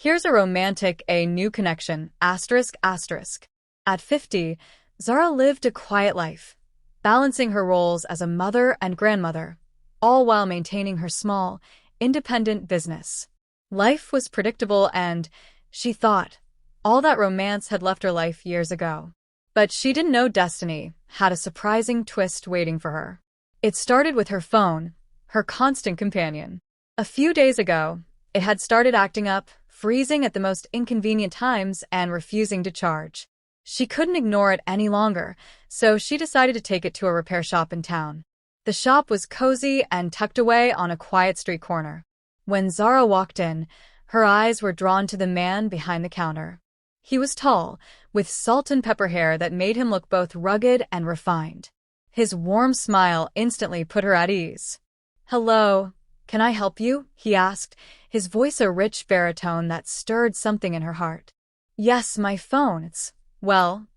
Here's a romantic A new connection, asterisk asterisk. At 50, Zara lived a quiet life, balancing her roles as a mother and grandmother, all while maintaining her small, independent business. Life was predictable and, she thought, all that romance had left her life years ago. But she didn't know destiny had a surprising twist waiting for her. It started with her phone, her constant companion. A few days ago, it had started acting up, freezing at the most inconvenient times and refusing to charge. She couldn't ignore it any longer, so she decided to take it to a repair shop in town. The shop was cozy and tucked away on a quiet street corner. When Zara walked in, her eyes were drawn to the man behind the counter. He was tall, with salt and pepper hair that made him look both rugged and refined. His warm smile instantly put her at ease. "Hello, can I help you?" he asked, his voice a rich baritone that stirred something in her heart. "Yes, my phone.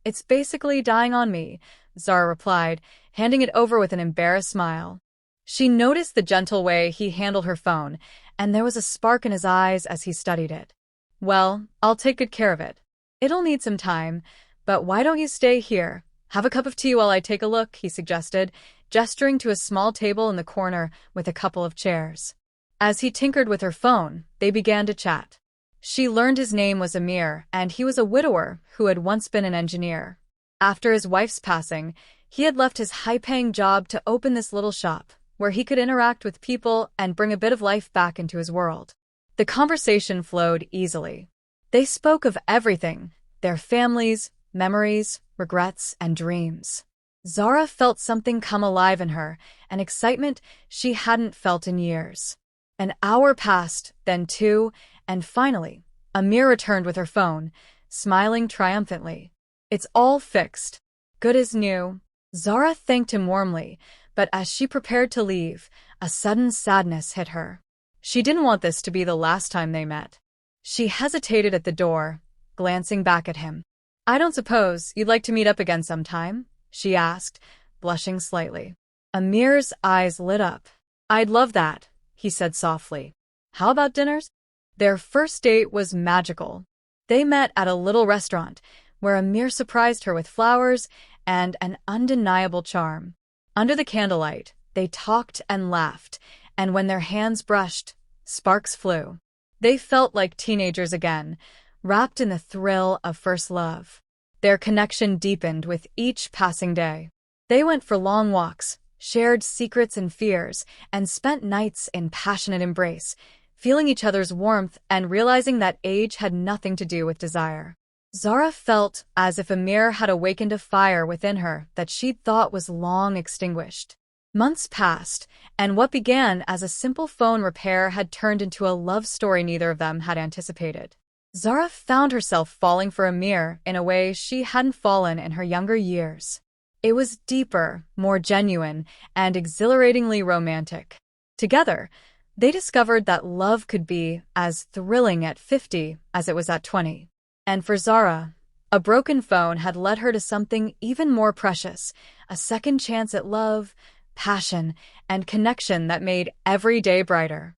It's basically dying on me," Zara replied, handing it over with an embarrassed smile. She noticed the gentle way he handled her phone, and there was a spark in his eyes as he studied it. "Well, I'll take good care of it. It'll need some time, but why don't you stay here? Have a cup of tea while I take a look," he suggested, gesturing to a small table in the corner with a couple of chairs. As he tinkered with her phone, they began to chat. She learned his name was Amir, and he was a widower who had once been an engineer. After his wife's passing, he had left his high-paying job to open this little shop, where he could interact with people and bring a bit of life back into his world. The conversation flowed easily. They spoke of everything, their families, memories, regrets, and dreams. Zara felt something come alive in her, an excitement she hadn't felt in years. An hour passed, then two, and finally, Amir returned with her phone, smiling triumphantly. "It's all fixed. Good as new." Zara thanked him warmly, but as she prepared to leave, a sudden sadness hit her. She didn't want this to be the last time they met. She hesitated at the door, glancing back at him. "I don't suppose you'd like to meet up again sometime?" she asked, blushing slightly. Amir's eyes lit up. "I'd love that," he said softly. "How about dinners?" Their first date was magical. They met at a little restaurant, where Amir surprised her with flowers and an undeniable charm. Under the candlelight, they talked and laughed, and when their hands brushed, sparks flew. They felt like teenagers again, wrapped in the thrill of first love. Their connection deepened with each passing day. They went for long walks, shared secrets and fears, and spent nights in passionate embrace, feeling each other's warmth and realizing that age had nothing to do with desire. Zara felt as if Amir had awakened a fire within her that she'd thought was long extinguished. Months passed, and what began as a simple phone repair had turned into a love story neither of them had anticipated. Zara found herself falling for Amir in a way she hadn't fallen in her younger years. It was deeper, more genuine, and exhilaratingly romantic. Together, they discovered that love could be as thrilling at 50 as it was at 20. And for Zara, a broken phone had led her to something even more precious, a second chance at love, passion, and connection that made every day brighter.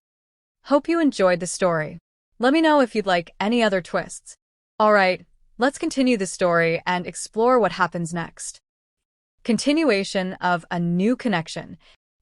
Hope you enjoyed the story. Let me know if you'd like any other twists. Alright, let's continue the story and explore what happens next. Continuation of A New Connection.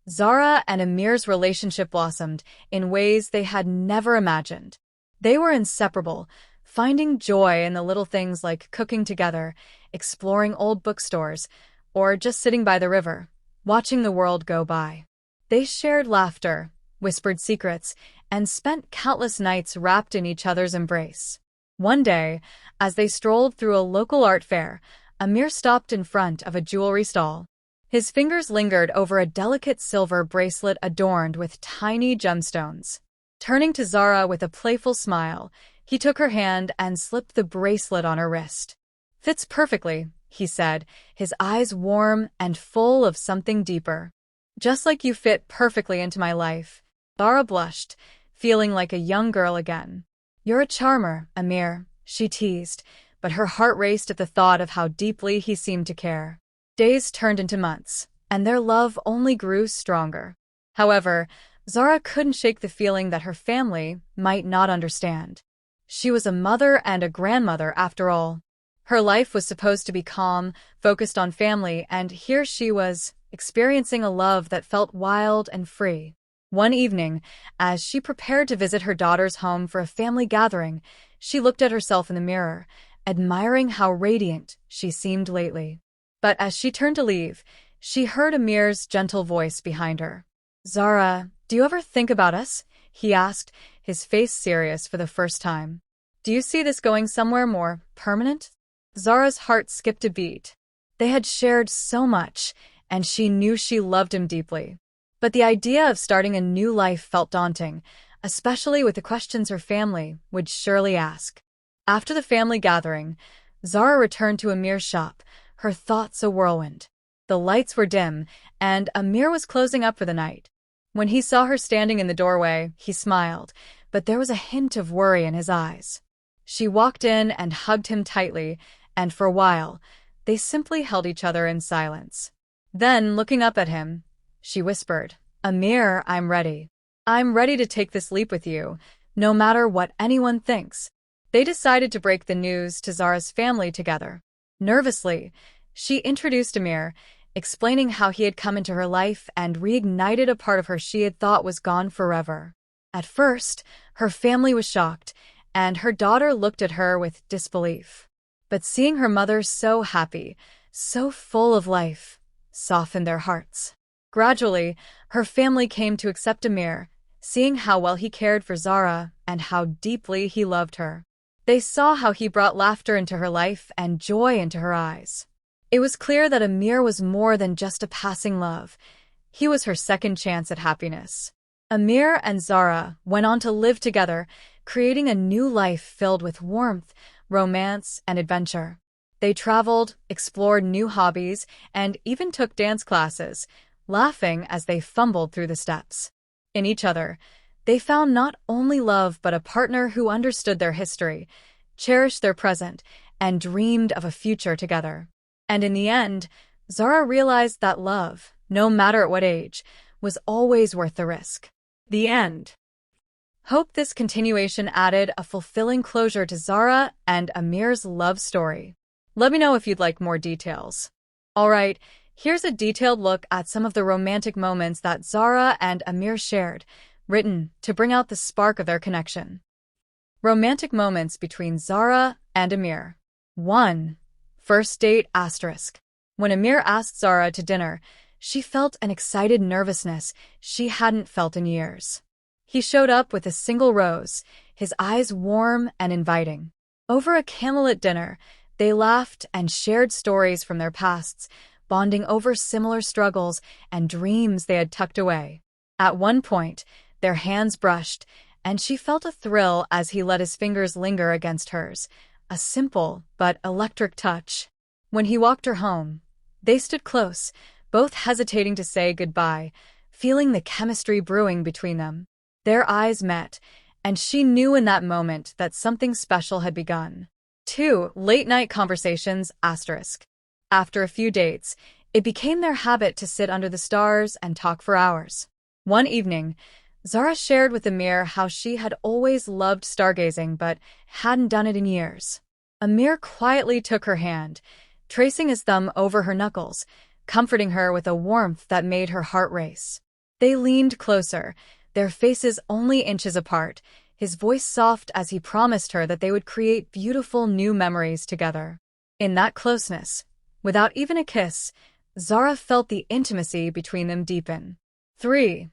Zara and Amir's relationship blossomed in ways they had never imagined. They were inseparable, finding joy in the little things like cooking together, exploring old bookstores, or just sitting by the river, watching the world go by. They shared laughter, whispered secrets, and spent countless nights wrapped in each other's embrace. One day, as they strolled through a local art fair, Amir stopped in front of a jewelry stall. His fingers lingered over a delicate silver bracelet adorned with tiny gemstones. Turning to Zara with a playful smile, he took her hand and slipped the bracelet on her wrist. "Fits perfectly," he said, his eyes warm and full of something deeper. "Just like you fit perfectly into my life." Zara blushed, feeling like a young girl again. "You're a charmer, Amir," she teased, but her heart raced at the thought of how deeply he seemed to care. Days turned into months, and their love only grew stronger. However, Zara couldn't shake the feeling that her family might not understand. She was a mother and a grandmother after all. Her life was supposed to be calm, focused on family, and here she was, experiencing a love that felt wild and free. One evening, as she prepared to visit her daughter's home for a family gathering, she looked at herself in the mirror, admiring how radiant she seemed lately. But as she turned to leave, she heard Amir's gentle voice behind her. "Zara, do you ever think about us?" he asked, his face serious for the first time. "Do you see this going somewhere more permanent?" Zara's heart skipped a beat. They had shared so much, and she knew she loved him deeply. But the idea of starting a new life felt daunting, especially with the questions her family would surely ask. After the family gathering, Zara returned to Amir's shop, her thoughts a whirlwind. The lights were dim, and Amir was closing up for the night. When he saw her standing in the doorway, he smiled, but there was a hint of worry in his eyes. She walked in and hugged him tightly, and for a while, they simply held each other in silence. Then, looking up at him, she whispered, "Amir, I'm ready. I'm ready to take this leap with you, no matter what anyone thinks." They decided to break the news to Zara's family together. Nervously, she introduced Amir, explaining how he had come into her life and reignited a part of her she had thought was gone forever. At first, her family was shocked, and her daughter looked at her with disbelief. But seeing her mother so happy, so full of life, softened their hearts. Gradually, her family came to accept Amir, seeing how well he cared for Zara and how deeply he loved her. They saw how he brought laughter into her life and joy into her eyes. It was clear that Amir was more than just a passing love. He was her second chance at happiness. Amir and Zara went on to live together, creating a new life filled with warmth, romance, and adventure. They traveled, explored new hobbies, and even took dance classes, laughing as they fumbled through the steps. In each other, they found not only love but a partner who understood their history, cherished their present, and dreamed of a future together. And in the end, Zara realized that love, no matter at what age, was always worth the risk. The end. Hope this continuation added a fulfilling closure to Zara and Amir's love story. Let me know if you'd like more details. Alright, here's a detailed look at some of the romantic moments that Zara and Amir shared, written to bring out the spark of their connection. Romantic moments between Zara and Amir. 1. First date asterisk. When Amir asked Zara to dinner, she felt an excited nervousness she hadn't felt in years. He showed up with a single rose, his eyes warm and inviting. Over a candlelit dinner, they laughed and shared stories from their pasts, bonding over similar struggles and dreams they had tucked away. At one point, their hands brushed, and she felt a thrill as he let his fingers linger against hers, a simple but electric touch. When he walked her home, they stood close, both hesitating to say goodbye, feeling the chemistry brewing between them. Their eyes met, and she knew in that moment that something special had begun. 2. Late-night conversations asterisk. After a few dates, it became their habit to sit under the stars and talk for hours. One evening, Zara shared with Amir how she had always loved stargazing but hadn't done it in years. Amir quietly took her hand, tracing his thumb over her knuckles, comforting her with a warmth that made her heart race. They leaned closer, their faces only inches apart, his voice soft as he promised her that they would create beautiful new memories together. In that closeness, without even a kiss, Zara felt the intimacy between them deepen. 3.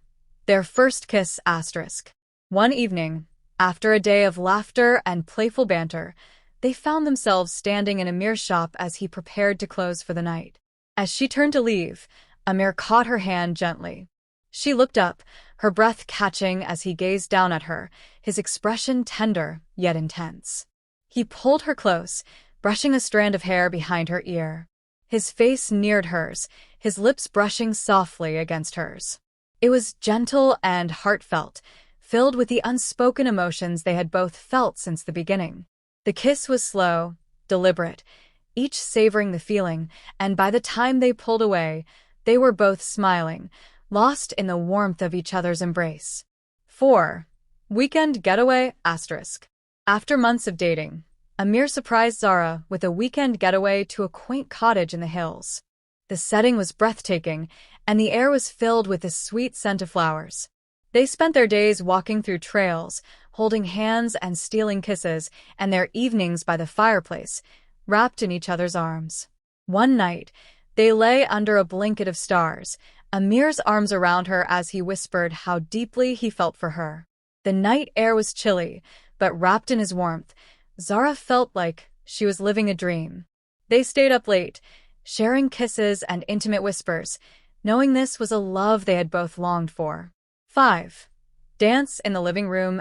Their first kiss asterisk. One evening, after a day of laughter and playful banter, they found themselves standing in Amir's shop as he prepared to close for the night. As she turned to leave, Amir caught her hand gently. She looked up, her breath catching as he gazed down at her, his expression tender yet intense. He pulled her close, brushing a strand of hair behind her ear. His face neared hers, his lips brushing softly against hers. It was gentle and heartfelt, filled with the unspoken emotions they had both felt since the beginning. The kiss was slow, deliberate, each savoring the feeling, and by the time they pulled away, they were both smiling, lost in the warmth of each other's embrace. 4. Weekend getaway asterisk. After months of dating, Amir surprised Zara with a weekend getaway to a quaint cottage in the hills. The setting was breathtaking, and the air was filled with the sweet scent of flowers. They spent their days walking through trails, holding hands and stealing kisses, and their evenings by the fireplace, wrapped in each other's arms. One night, they lay under a blanket of stars, Amir's arms around her as he whispered how deeply he felt for her. The night air was chilly, but wrapped in his warmth, Zara felt like she was living a dream. They stayed up late, sharing kisses and intimate whispers, knowing this was a love they had both longed for. 5. Dance in the living room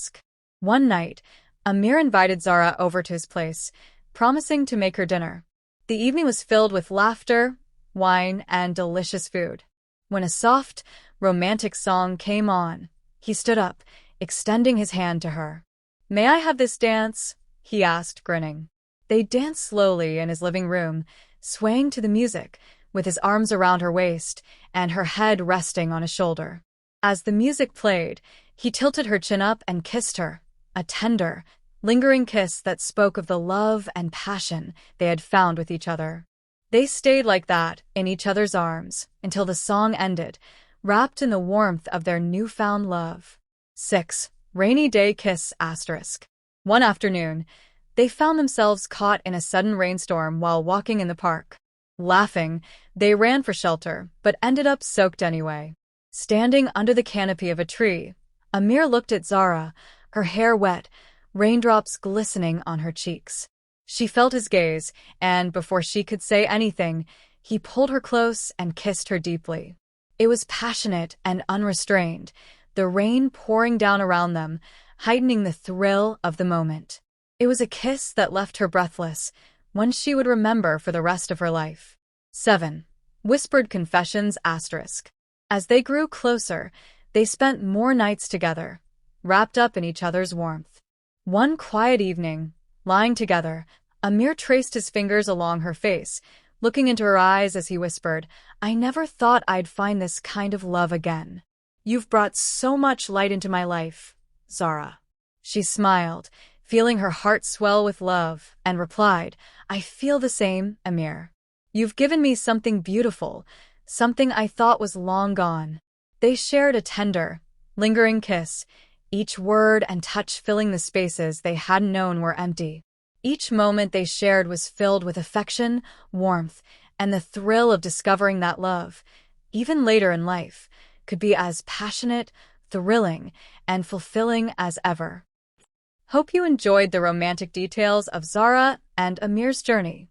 *. One night, Amir invited Zara over to his place, promising to make her dinner. The evening was filled with laughter, wine, and delicious food. When a soft, romantic song came on, he stood up, extending his hand to her. "May I have this dance?" he asked, grinning. They danced slowly in his living room, swaying to the music, with his arms around her waist and her head resting on his shoulder. As the music played, he tilted her chin up and kissed her, a tender, lingering kiss that spoke of the love and passion they had found with each other. They stayed like that, in each other's arms, until the song ended, wrapped in the warmth of their newfound love. 6. Rainy day kiss *. One afternoon, they found themselves caught in a sudden rainstorm while walking in the park. Laughing, they ran for shelter, but ended up soaked anyway. Standing under the canopy of a tree, Amir looked at Zara, her hair wet, raindrops glistening on her cheeks. She felt his gaze, and before she could say anything, he pulled her close and kissed her deeply. It was passionate and unrestrained, the rain pouring down around them, heightening the thrill of the moment. It was a kiss that left her breathless, one she would remember for the rest of her life. 7. Whispered confessions *. As they grew closer, they spent more nights together, wrapped up in each other's warmth. One quiet evening, lying together, Amir traced his fingers along her face, looking into her eyes as he whispered, "I never thought I'd find this kind of love again. You've brought so much light into my life, Zara." She smiled, feeling her heart swell with love, and replied, "I feel the same, Amir. You've given me something beautiful, something I thought was long gone." They shared a tender, lingering kiss, each word and touch filling the spaces they hadn't known were empty. Each moment they shared was filled with affection, warmth, and the thrill of discovering that love, even later in life, could be as passionate, thrilling, and fulfilling as ever. Hope you enjoyed the romantic details of Zara and Amir's journey.